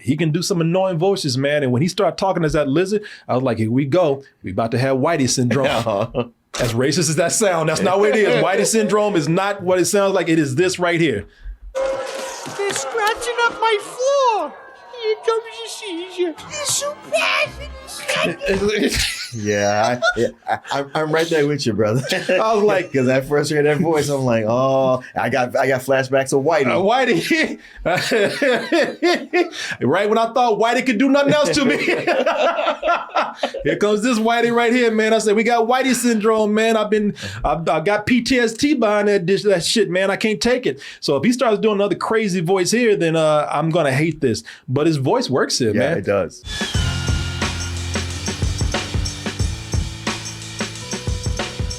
he can do some annoying voices, man. And when he started talking as that lizard, I was like, here we go. We about to have Whitey syndrome. As racist as that sound, that's not what it is. Whitey syndrome is not what it sounds like. It is this right here. They're scratching up my floor. Here comes the seizure. It's so bad. Yeah, I'm right there with you, brother. I was like, because I first heard that voice, I'm like, oh, I got flashbacks of Whitey. Whitey. Right when I thought Whitey could do nothing else to me. Here comes this Whitey right here, man. I said, we got Whitey syndrome, man. I got PTSD behind that shit, man. I can't take it. So if he starts doing another crazy voice here, then I'm gonna hate this. But his voice works here, man. Yeah, it does.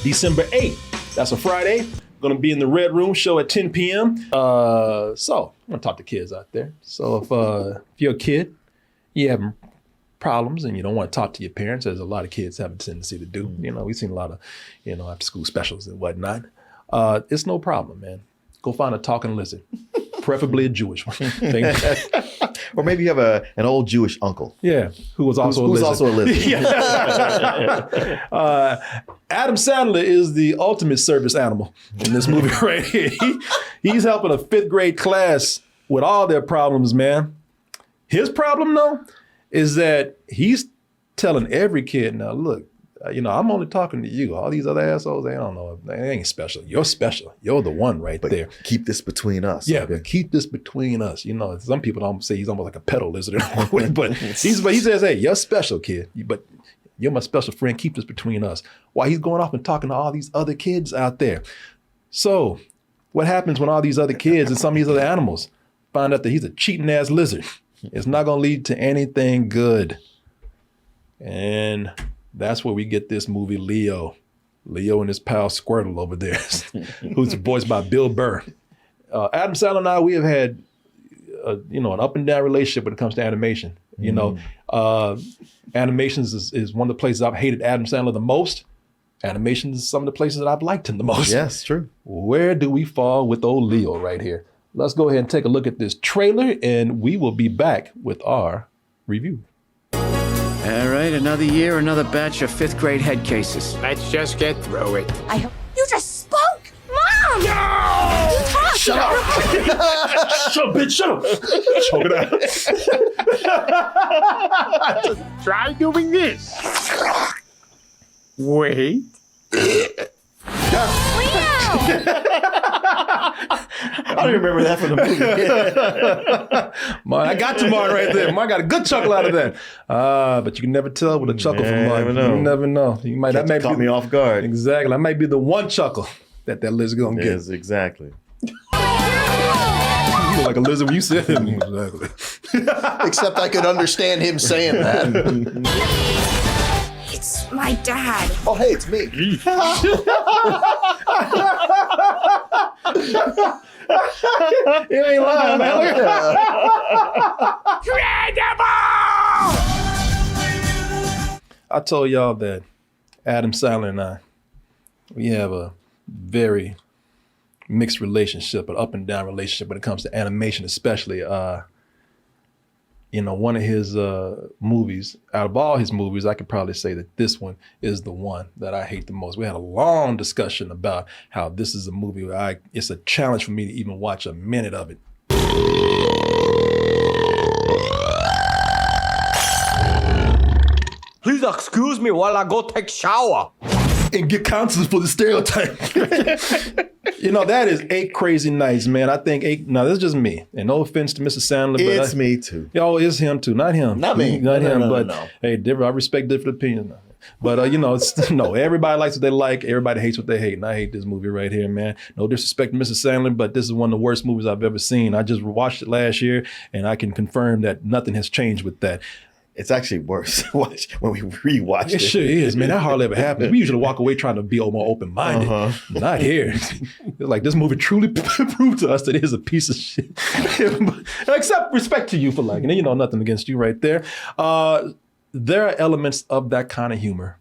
December 8th. That's a Friday. Going to be in the Red Room show at 10 p.m. So I'm going to talk to kids out there. So if you're a kid, you have problems and you don't want to talk to your parents, as a lot of kids have a tendency to do. You know, we've seen a lot of, after school specials and whatnot. It's no problem, man. Go find a talking lizard, preferably a Jewish one. Or maybe you have an old Jewish uncle. Yeah, who was also a lizard. Who's also a lizard. Adam Sandler is the ultimate service animal in this movie right here. He's helping a 5th grade class with all their problems, man. His problem, though, is that he's telling every kid, now, look, I'm only talking to you. All these other assholes, they don't know. They ain't special. You're special. You're the one right there. Keep this between us. Yeah, but keep this between us. Some people don't say he's almost like a pedo lizard. But he says, hey, you're special, kid. But you're my special friend. Keep this between us. While he's going off and talking to all these other kids out there. So what happens when all these other kids and some of these other animals find out that he's a cheating ass lizard? It's not going to lead to anything good. And that's where we get this movie, Leo. Leo and his pal Squirtle over there, who's voiced by Bill Burr. Adam Sandler and I, we have had, an up and down relationship when it comes to animation. Animations is one of the places I've hated Adam Sandler the most. Animations is some of the places that I've liked him the most. Yes, true. Where do we fall with old Leo right here? Let's go ahead and take a look at this trailer, and we will be back with our review. All right, another year, another batch of 5th grade head cases. Let's just get through it. You just spoke! Mom! No! Shut up! Shut up, bitch, shut up! Choke it out. Try doing this. Wait. I don't remember that from the movie. Man, I got Tamar right there. I got a good chuckle out of that. But you can never tell with a chuckle from Mark. You never know. You might Caught me off guard. Exactly. That might be the one chuckle that lizard gonna get. Yes, exactly. You look like a lizard when you said it. Exactly. Except I could understand him saying that. It's my dad. Oh, hey, it's me. You ain't lying, man. I told y'all that Adam Sandler and I, we have a very mixed relationship, an up and down relationship when it comes to animation, especially. One of his movies, out of all his movies, I could probably say that this one is the one that I hate the most. We had a long discussion about how this is a movie where it's a challenge for me to even watch a minute of it. Please excuse me while I go take shower. And get counsels for the stereotype. That is 8 crazy nights, man. I think 8, now this is just me. And no offense to Mr. Sandler. But it's me too. It's him too, not him. Not me. Not him, no. Hey, I respect different opinions. But, no, everybody likes what they like. Everybody hates what they hate. And I hate this movie right here, man. No disrespect to Mr. Sandler, but this is one of the worst movies I've ever seen. I just watched it last year, and I can confirm that nothing has changed with that. It's actually worse when we rewatch it. It sure is, man. That hardly ever happens. We usually walk away trying to be more open-minded. Not here. It's like this movie truly proved to us that it is a piece of shit. Except respect to you for liking it. Nothing against you right there. There are elements of that kind of humor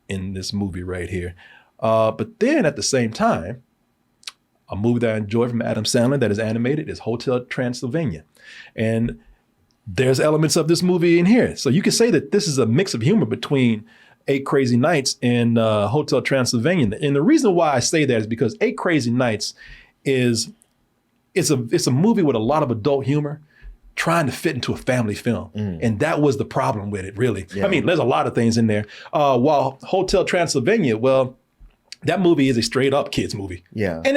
in this movie right here. But then at the same time, a movie that I enjoy from Adam Sandler that is animated is Hotel Transylvania. And there's elements of this movie in here. So you could say that this is a mix of humor between Eight Crazy Nights and Hotel Transylvania. And the reason why I say that is because Eight Crazy Nights it's a movie with a lot of adult humor trying to fit into a family film. And that was the problem with it, really. Yeah. I mean, there's a lot of things in there. While Hotel Transylvania, well, that movie is a straight up kids movie. Yeah. And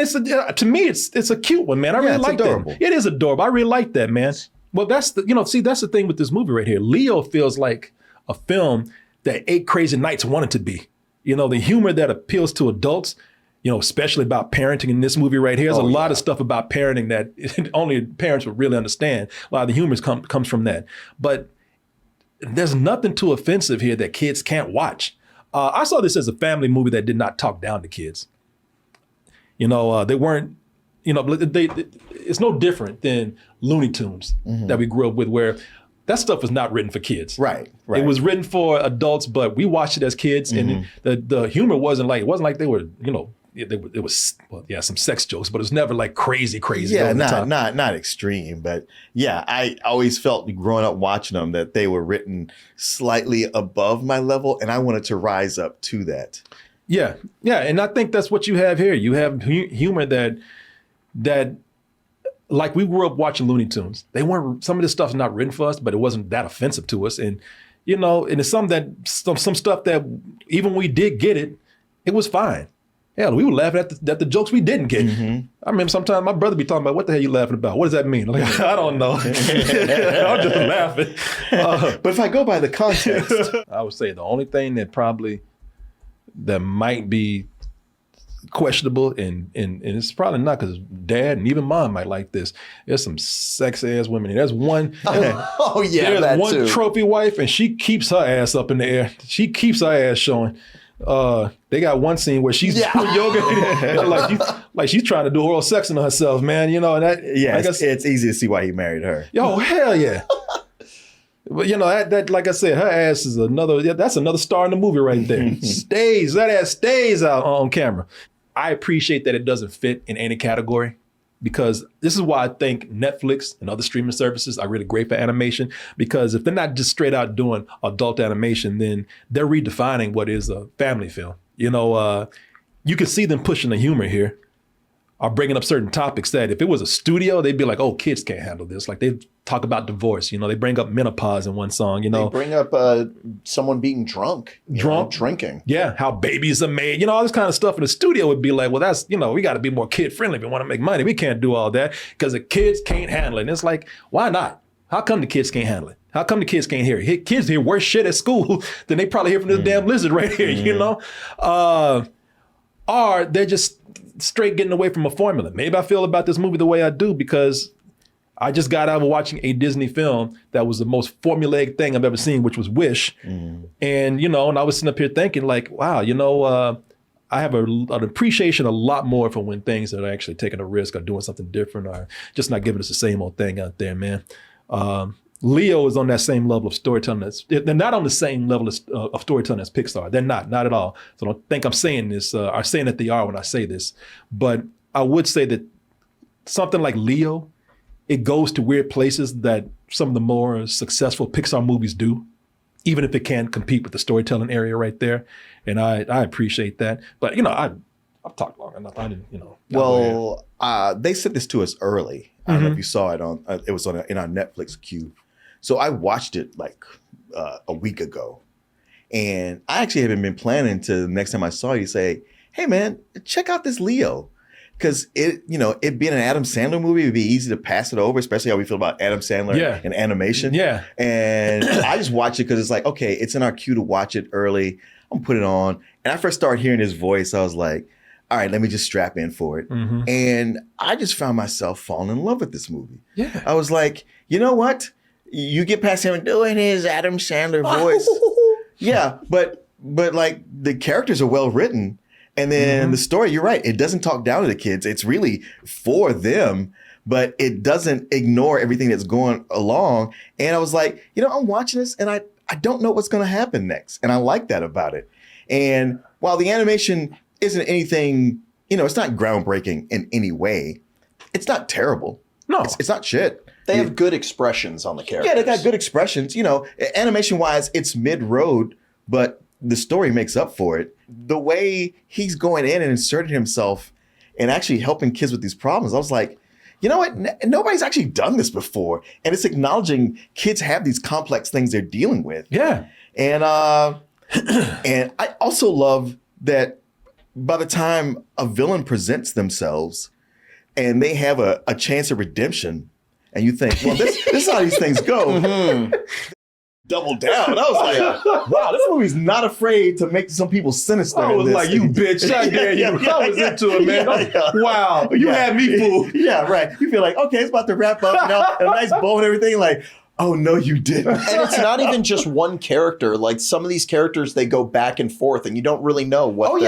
to me, it's a cute one, man. I really like adorable. that. It is adorable. I really like that, man. Well, that's the thing with this movie right here. Leo feels like a film that Eight Crazy Nights wanted to be. The humor that appeals to adults, especially about parenting in this movie right here. There's a lot of stuff about parenting that only parents would really understand. A lot of the humor comes from that. But there's nothing too offensive here that kids can't watch. I saw this as a family movie that did not talk down to kids. They weren't, it's no different than Looney Tunes that we grew up with, where that stuff was not written for kids. Right. It was written for adults, but we watched it as kids, and the humor wasn't like they were, it was some sex jokes, but it was never like crazy. Yeah, not extreme, but yeah, I always felt growing up watching them that they were written slightly above my level, and I wanted to rise up to that. Yeah, and I think that's what you have here. You have humor that like we grew up watching Looney Tunes. Some of this stuff's not written for us, but it wasn't that offensive to us, and and it's some stuff that even when we did get it, it was fine. Hell, we were laughing at the jokes we didn't get. I remember sometimes my brother be talking about, what the hell you laughing about? What does that mean? I'm like, I don't know. I'm just laughing. But if I go by the context. I would say the only thing that might be questionable, and it's probably not, because Dad and even Mom might like this. There's some sex ass women. And there's one trophy wife, and she keeps her ass up in the air. She keeps her ass showing. They got one scene where she's doing yoga, like she's trying to do oral sex on herself, man. And that it's easy to see why he married her. Yo, hell yeah. But that like I said, her ass is that's another star in the movie right there. That ass stays out on camera. I appreciate that it doesn't fit in any category, because this is why I think Netflix and other streaming services are really great for animation, because if they're not just straight out doing adult animation, then they're redefining what is a family film. You can see them pushing the humor here, or bringing up certain topics that if it was a studio, they'd be like, oh, kids can't handle this. Like they talk about divorce, they bring up menopause in one song, They bring up someone being drunk. Drinking. Yeah, how babies are made, all this kind of stuff. In the studio would be like, well, that's, we got to be more kid friendly if we want to make money. We can't do all that because the kids can't handle it. And it's like, why not? How come the kids can't handle it? How come the kids can't hear it? Kids hear worse shit at school than they probably hear from this damn lizard right here, Or they're just straight getting away from a formula. Maybe I feel about this movie the way I do because I just got out of watching a Disney film that was the most formulaic thing I've ever seen, which was Wish. And, and I was sitting up here thinking like, wow, I have an appreciation a lot more for when things are actually taking a risk or doing something different or just not giving us the same old thing out there, man. Leo is on that same level of storytelling. They're not on the same level of storytelling as Pixar. They're not at all. So I don't think I'm saying this, or saying that they are when I say this. But I would say that something like Leo, it goes to weird places that some of the more successful Pixar movies do, even if it can't compete with the storytelling area right there. And I appreciate that. But, I've talked long enough. I didn't, Well, they sent this to us early. I don't know if you saw it it was in our Netflix queue. So I watched it like a week ago. And I actually haven't been planning to the next time I saw you say, hey man, check out this Leo. Because it being an Adam Sandler movie, it'd be easy to pass it over, especially how we feel about Adam Sandler and animation. Yeah. And I just watch it because it's like, okay, it's in our queue to watch it early. I'm gonna put it on. And I first started hearing his voice, I was like, all right, let me just strap in for it. And I just found myself falling in love with this movie. Yeah. I was like, you know what? You get past him doing his Adam Sandler voice. Yeah, but like the characters are well written. And then the story, you're right, it doesn't talk down to the kids. It's really for them, but it doesn't ignore everything that's going along. And I was like, I'm watching this and I don't know what's going to happen next. And I like that about it. And while the animation isn't anything, it's not groundbreaking in any way, it's not terrible. No. It's not shit. They have good expressions on the characters. Yeah, they got good expressions. You know, animation wise, it's mid road, but the story makes up for it. The way he's going in and inserting himself and actually helping kids with these problems, I was like, you know what? Nobody's actually done this before, and it's acknowledging kids have these complex things they're dealing with. Yeah, and and I also love that by the time a villain presents themselves and they have a chance of redemption, and you think, well, this is how these things go. Double down. I was like, wow, this movie's not afraid to make some people sinister. I was like, you bitch, I dare you. I was into it, man. Wow, you had me fooled. Yeah, right. You feel like, okay, it's about to wrap up, you know, and a nice bow and everything. Like, oh no, you didn't. And it's not even just one character. Like some of these characters, they go back and forth, and you don't really know what's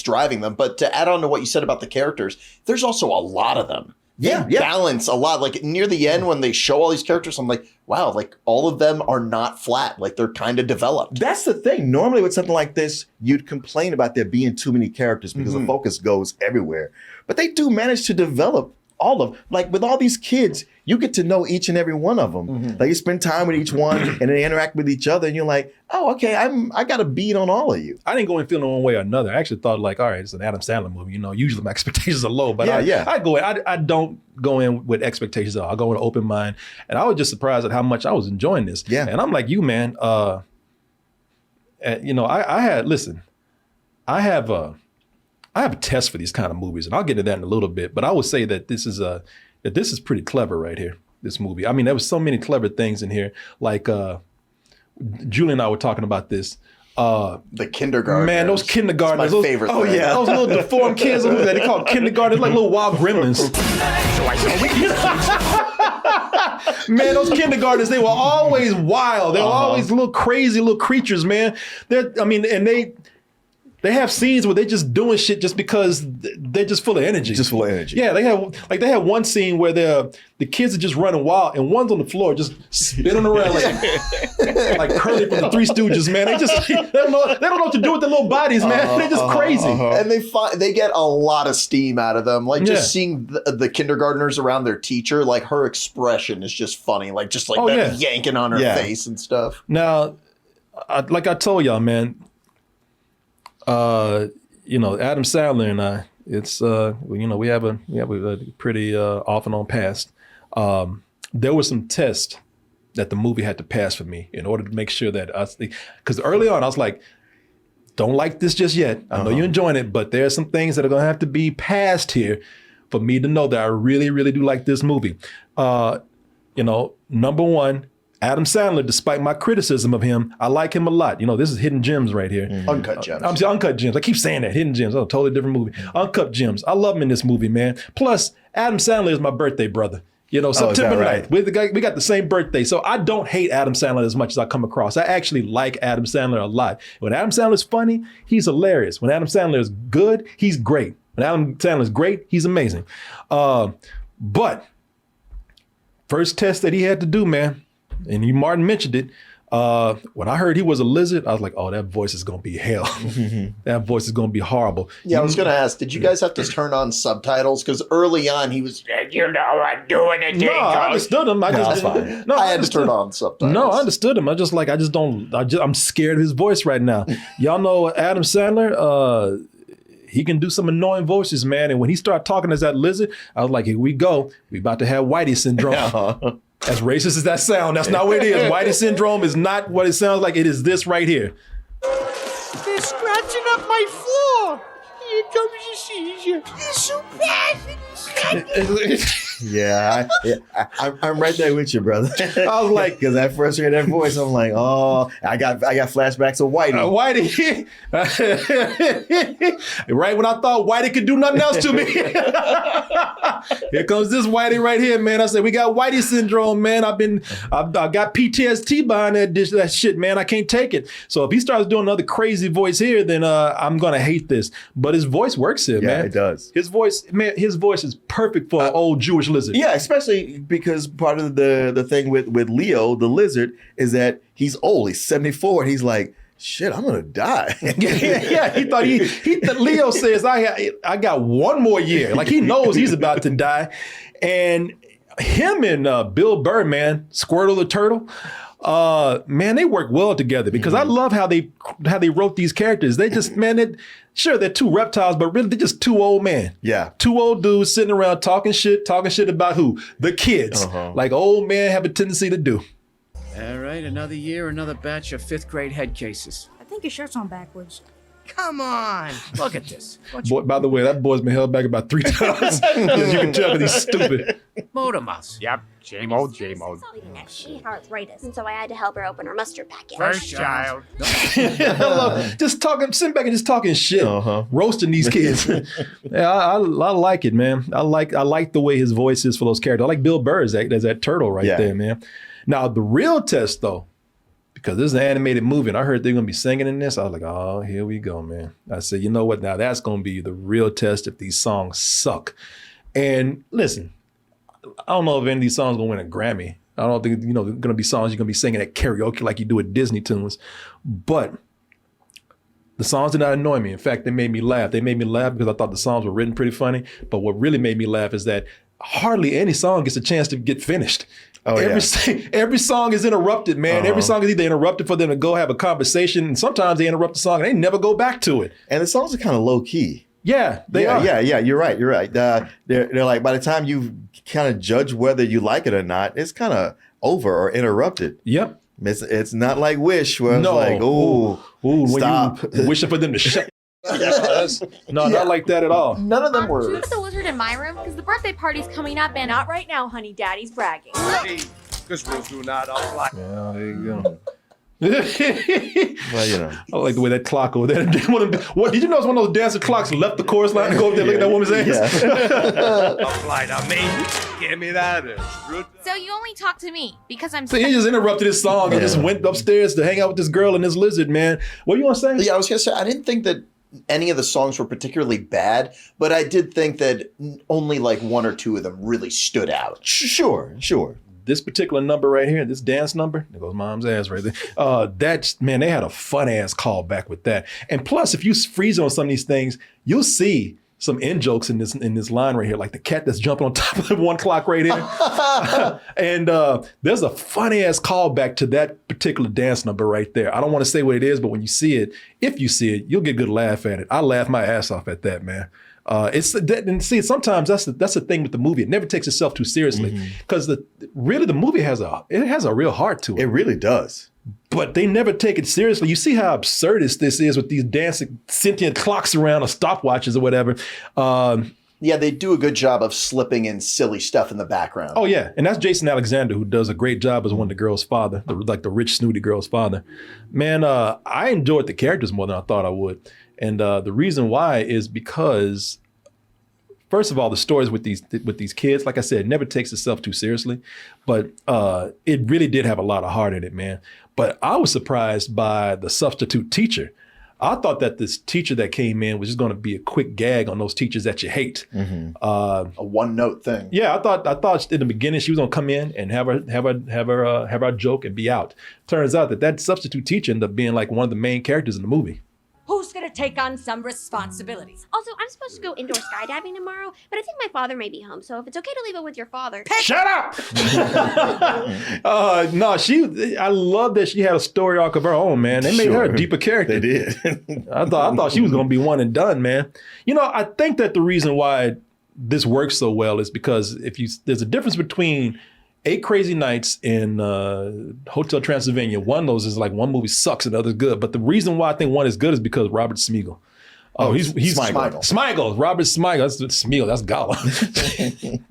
driving them. But to add on to what you said about the characters, there's also a lot of them. They balance a lot. Like near the end when they show all these characters, I'm like, wow, like all of them are not flat. Like they're kind of developed. That's the thing. Normally with something like this, you'd complain about there being too many characters because the focus goes everywhere. But they do manage to develop all of, like with all these kids, you get to know each and every one of them. Like you spend time with each one and they interact with each other and you're like, oh, okay, I got a beat on all of you. I didn't go in feeling one way or another. I actually thought like, all right, it's an Adam Sandler movie. You know, usually my expectations are low, but I don't go in with expectations at all. I go with an open mind, and I was just surprised at how much I was enjoying this. Yeah. And I'm like you, man. You know, I have a test for these kind of movies, and I'll get to that in a little bit. But I would say that this is pretty clever right here. This movie. I mean, there was so many clever things in here. Like Julie and I were talking about this. The kindergartners. Man, those kindergartners. It's my favorite thing. Oh yeah, those little deformed kids that they call kindergartners, like little wild gremlins. Man, those kindergartners, they were always wild. They were always little crazy little creatures, man. They have scenes where they're just doing shit just because they're just full of energy. Just full of energy. Yeah, they have one scene where the kids are just running wild and one's on the floor just spinning around like Curly from the Three Stooges, man. They don't know what to do with their little bodies, man. They're just crazy. And they get a lot of steam out of them. Like just seeing the kindergartners around their teacher, like her expression is just funny. Like just like them yanking on her face and stuff. Now, like I told y'all, man, you know, Adam Sandler and I, it's you know, we have a pretty off and on past. There were some tests that the movie had to pass for me in order to make sure that because early on I was like, don't like this just yet. I know you're enjoying it, but there are some things that are gonna have to be passed here for me to know that I really, really do like this movie. You know, number one, Adam Sandler, despite my criticism of him, I like him a lot. You know, this is hidden gems right here. Uncut gems. I'm saying uncut gems. I keep saying that. Hidden gems. Oh, totally different movie. Uncut gems. I love him in this movie, man. Plus, Adam Sandler is my birthday brother. You know, September 9th. We got the same birthday. So I don't hate Adam Sandler as much as I come across. I actually like Adam Sandler a lot. When Adam Sandler's funny, he's hilarious. When Adam Sandler is good, he's great. When Adam Sandler's great, he's amazing. But first test that he had to do, man, and Martin mentioned it, when I heard he was a lizard, I was like, oh, that voice is going to be hell. That voice is going to be horrible. Yeah, I was going to ask, did you guys have to turn on subtitles? Because early on he was, you know, I'm doing it. No, I understood him. I had to turn on subtitles. No, I understood him. I'm scared of his voice right now. Y'all know Adam Sandler, he can do some annoying voices, man. And when he started talking as that lizard, I was like, here we go. We about to have Whitey syndrome. As racist as that sound, that's not what it is. Whitey syndrome is not what it sounds like. It is this right here. They're scratching up my floor. Here comes the seizure. It's so bad. Yeah, I'm right there with you, brother. I was like, because I first heard that voice, I'm like, oh, I got flashbacks of Whitey. Whitey. Right when I thought Whitey could do nothing else to me. Here comes this Whitey right here, man. I said, we got Whitey syndrome, man. I got PTSD behind that shit, man. I can't take it. So if he starts doing another crazy voice here, then I'm gonna hate this. But his voice works here, man. Yeah, it does. His voice is perfect for an old Jewish lizard. Yeah, especially because part of the thing with Leo, the lizard, is that he's old. He's 74, and he's like, shit, I'm gonna die. yeah, he thought Leo says, I got one more year. Like he knows he's about to die. And him and Bill Burr, man, Squirtle the Turtle, man, they work well together because I love how they wrote these characters. They just, man, sure, they're two reptiles, but really they're just two old men. Yeah. Two old dudes sitting around talking shit about who? The kids. Like old men have a tendency to do. All right, another year, another batch of 5th grade head cases. I think your shirt's on backwards. Come on. Look at this. Boy, by the way, that boy's been held back about 3 times. Because you can tell that he's stupid. Motor mouse. Yep, same old, same old. She had arthritis, and so I had to help her open her mustard packet. First child. Just talking, sitting back and just talking shit, roasting these kids. Yeah, I like it, man. I like the way his voice is for those characters. I like Bill Burr as that turtle right there, man. Now the real test though, because this is an animated movie and I heard they're gonna be singing in this, I was like, oh, here we go, man. I said, you know what? Now that's gonna be the real test if these songs suck. And listen, I don't know if any of these songs gonna win a Grammy. I don't think, they're gonna be songs you're gonna be singing at karaoke like you do at Disney tunes. But the songs did not annoy me. In fact, they made me laugh. They made me laugh because I thought the songs were written pretty funny. But what really made me laugh is that hardly any song gets a chance to get finished. Every song is interrupted, man. Every song is either interrupted for them to go have a conversation, and sometimes they interrupt the song and they never go back to it. And the songs are kind of low key. Yeah, they are. Yeah, you're right. They're like, by the time you kind of judge whether you like it or not, it's kind of over or interrupted. Yep. It's not like Wish where it's like, stop. When you wishing for them to shut. Not like that at all. None of them Should we were. put the lizard in my room? Because the birthday party's coming up and not right now, honey. Daddy's bragging. Because rules do not apply. Yeah, there you go. Well, I like the way that clock over there. What did you notice one of those dancing clocks left the chorus line to go up there look at that woman's ass? Apply to me. Give me that. So you only talk to me because I'm. So he just interrupted his song and just went upstairs to hang out with this girl and this lizard, man. What do you want to say? Yeah, I was gonna say I didn't think that any of the songs were particularly bad, but I did think that only like one or two of them really stood out. Sure. This particular number right here, this dance number, there goes mom's ass right there. They had a fun ass callback with that. And plus, if you freeze on some of these things, you'll see some in jokes in this line right here, like the cat that's jumping on top of the 1 clock right here. And there's a funny ass callback to that particular dance number right there. I don't want to say what it is, but when you see it, if you see it, you'll get a good laugh at it. I laugh my ass off at that, man. Sometimes that's the thing with the movie. It never takes itself too seriously because the movie has a real heart to it. It really does. But they never take it seriously. You see how absurdist this is with these dancing sentient clocks around or stopwatches or whatever. Yeah, they do a good job of slipping in silly stuff in the background. Oh yeah, and that's Jason Alexander, who does a great job as one of the girl's father, like the rich snooty girl's father. Man, I enjoyed the characters more than I thought I would. And the reason why is because, first of all, the stories with these kids, like I said, it never takes itself too seriously, but it really did have a lot of heart in it, man. But I was surprised by the substitute teacher. I thought that this teacher that came in was just going to be a quick gag on those teachers that you hate. A one-note thing. Yeah, I thought in the beginning she was going to come in and have her joke and be out. Turns out that substitute teacher ended up being like one of the main characters in the movie. Who's gonna take on some responsibilities? Also, I'm supposed to go indoor skydiving tomorrow, but I think my father may be home, so if it's okay to leave it with your father. Shut up! No, I love that she had a story arc of her own, man. They made her a deeper character. They did. I thought she was going to be one and done, man. I think that the reason why this works so well is because there's a difference between 8 Crazy Nights and Hotel Transylvania. One of those is like one movie sucks and the other's good. But the reason why I think one is good is because Robert Smigel. Oh, he's Smigel. Robert Smigel. That's Smigel. That's Gala.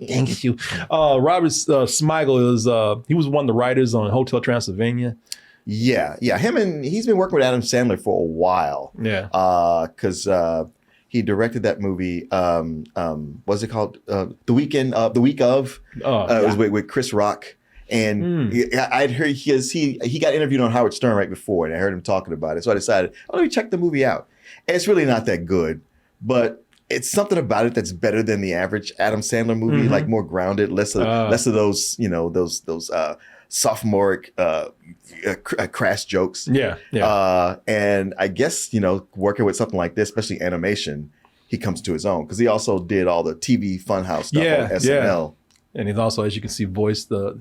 Dang it, you. Robert Smigel he was one of the writers on Hotel Transylvania. Yeah. He's been working with Adam Sandler for a while. Yeah. Because he directed that movie. What's it called? The Week Of. It was with Chris Rock. And I'd heard he got interviewed on Howard Stern right before, and I heard him talking about it. So I decided, let me check the movie out. And it's really not that good, but it's something about it that's better than the average Adam Sandler movie, like more grounded, less of those, sophomoric crass jokes. Yeah, yeah. And I guess, working with something like this, especially animation, he comes to his own because he also did all the TV Funhouse stuff on SNL. And he's also, as you can see, voiced the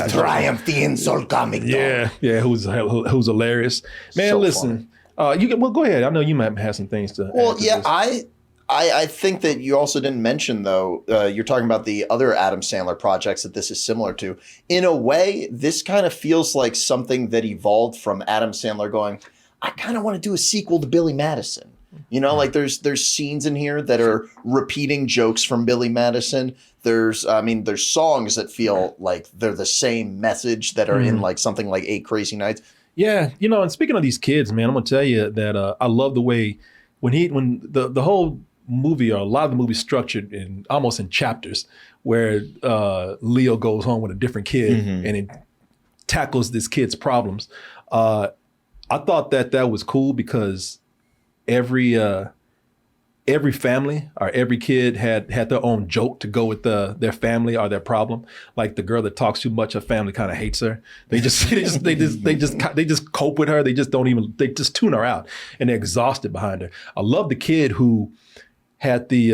Triumph the insult comic. Yeah, who's hilarious. Man, So listen, go ahead. I know you might have some things to. Well, add to yeah, this. I think that you also didn't mention though. You're talking about the other Adam Sandler projects that this is similar to. In a way, this kind of feels like something that evolved from Adam Sandler going, I kind of want to do a sequel to Billy Madison. Like there's scenes in here that are repeating jokes from Billy Madison. There's songs that feel like they're the same message that are in like something like 8 Crazy Nights. Yeah, and speaking of these kids, man, I'm gonna tell you that I love the way when the whole movie, or a lot of the movie, structured almost in chapters, where Leo goes home with a different kid and it tackles this kid's problems. I thought that was cool because every family or every kid had their own joke to go with their family or their problem. Like the girl that talks too much, her family kind of hates her. They just cope with her. They just tune her out, and they're exhausted behind her. I love the kid who had the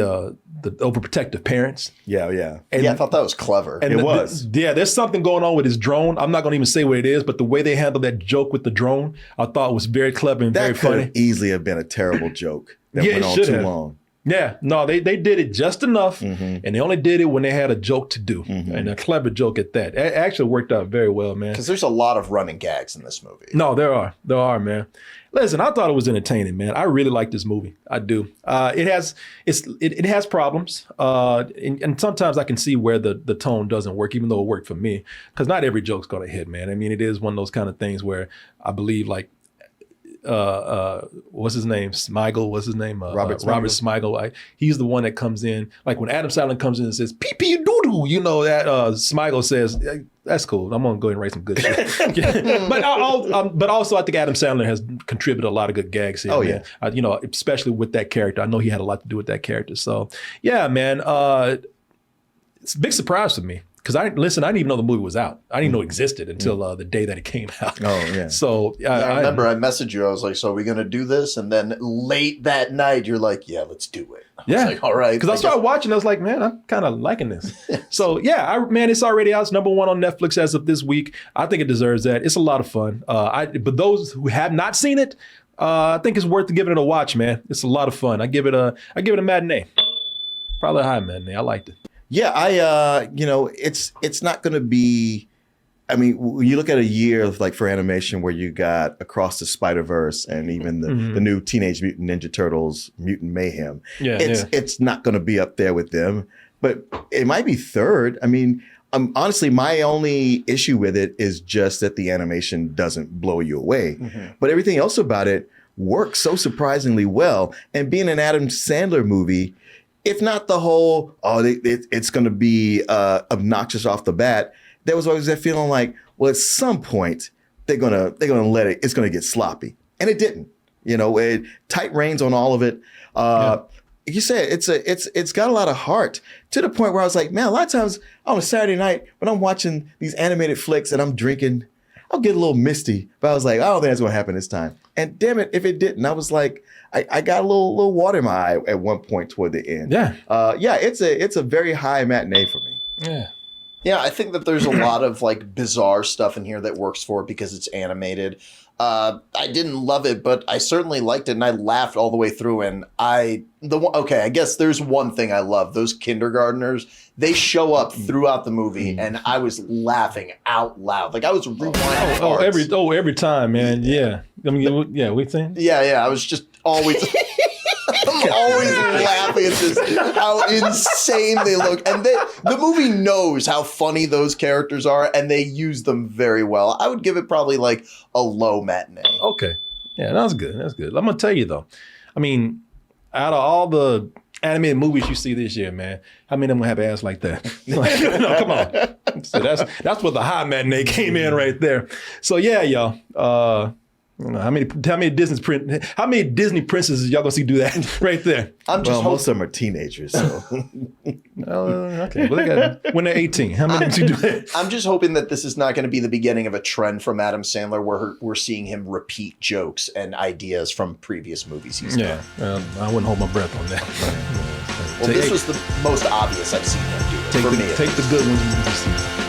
overprotective parents. Yeah. And I thought that was clever. And it was. There's something going on with his drone. I'm not going to even say what it is, but the way they handled that joke with the drone, I thought was very clever and very funny. That could easily have been a terrible joke that Yeah, went it on should too have. long. Yeah, no, they did it just enough, and they only did it when they had a joke to do, and a clever joke at that. It actually worked out very well, man. Because there's a lot of running gags in this movie. No, there are, man. Listen, I thought it was entertaining, man. I really like this movie. I do. It has problems, and sometimes I can see where the tone doesn't work, even though it worked for me. Because not every joke's gonna hit, man. I mean, it is one of those kind of things where I believe, like, what's his name? Smigel. What's his name? Robert Smigel. He's the one that comes in. Like when Adam Sandler comes in and says "pee pee doo doo," that Smigel says, "That's cool. I'm gonna go ahead and write some good shit." but also I think Adam Sandler has contributed a lot of good gags here. Oh, man. Especially with that character. I know he had a lot to do with that character. So yeah, man. It's a big surprise for me. Because I didn't even know the movie was out. I didn't even know it existed until the day that it came out. Oh, yeah. So I remember I messaged you. I was like, so are we going to do this? And then late that night, you're like, yeah, let's do it. I was like, all right. Because I started watching, I was like, man, I'm kind of liking this. So yeah, it's already out. It's #1 on Netflix as of this week. I think it deserves that. It's a lot of fun. But those who have not seen it, I think it's worth giving it a watch, man. It's a lot of fun. I give it a matinee. Probably a high matinee. I liked it. Yeah, it's not going to be. I mean, when you look at a year of, like, for animation where you got Across the Spider-Verse and even the new Teenage Mutant Ninja Turtles Mutant Mayhem, it's not going to be up there with them, but it might be third. I mean, honestly, my only issue with it is just that the animation doesn't blow you away, but everything else about it works so surprisingly well. And being an Adam Sandler movie, if not the whole, it's going to be obnoxious off the bat, there was always that feeling like, well, at some point they're gonna let it. It's going to get sloppy, and it didn't. Tight reins on all of it. You said it's got a lot of heart, to the point where I was like, man, a lot of times on a Saturday night when I'm watching these animated flicks and I'm drinking, I'll get a little misty. But I was like, I don't think that's going to happen this time. And damn it, if it didn't, I was like, I got a little water in my eye at one point toward the end. Yeah. It's a very high matinee for me. Yeah. Yeah, I think that there's a lot of like bizarre stuff in here that works for it because it's animated. I didn't love it, but I certainly liked it, and I laughed all the way through. And I guess there's one thing I love: those kindergartners. They show up throughout the movie, and I was laughing out loud. Like I was rewinding. Every time, man. Yeah. I mean, yeah. We think. Yeah. I was just always. I'm always laughing at just how insane they look. And the movie knows how funny those characters are, and they use them very well. I would give it probably like a low matinee. Okay. Yeah, that's good. That's good. I'm going to tell you, though. I mean, out of all the animated movies you see this year, man, how many of them have ass like that? No, come on. So that's where the high matinee came in right there. So, yeah, y'all. How many Disney princesses y'all gonna see do that right there? Most of them are teenagers, so okay. Well, they got when they're 18. How many do that? I'm just hoping that this is not going to be the beginning of a trend from Adam Sandler where we're seeing him repeat jokes and ideas from previous movies he's done. I wouldn't hold my breath on that. Well, this was the most obvious I've seen him do it. For me, take the good ones and you can see.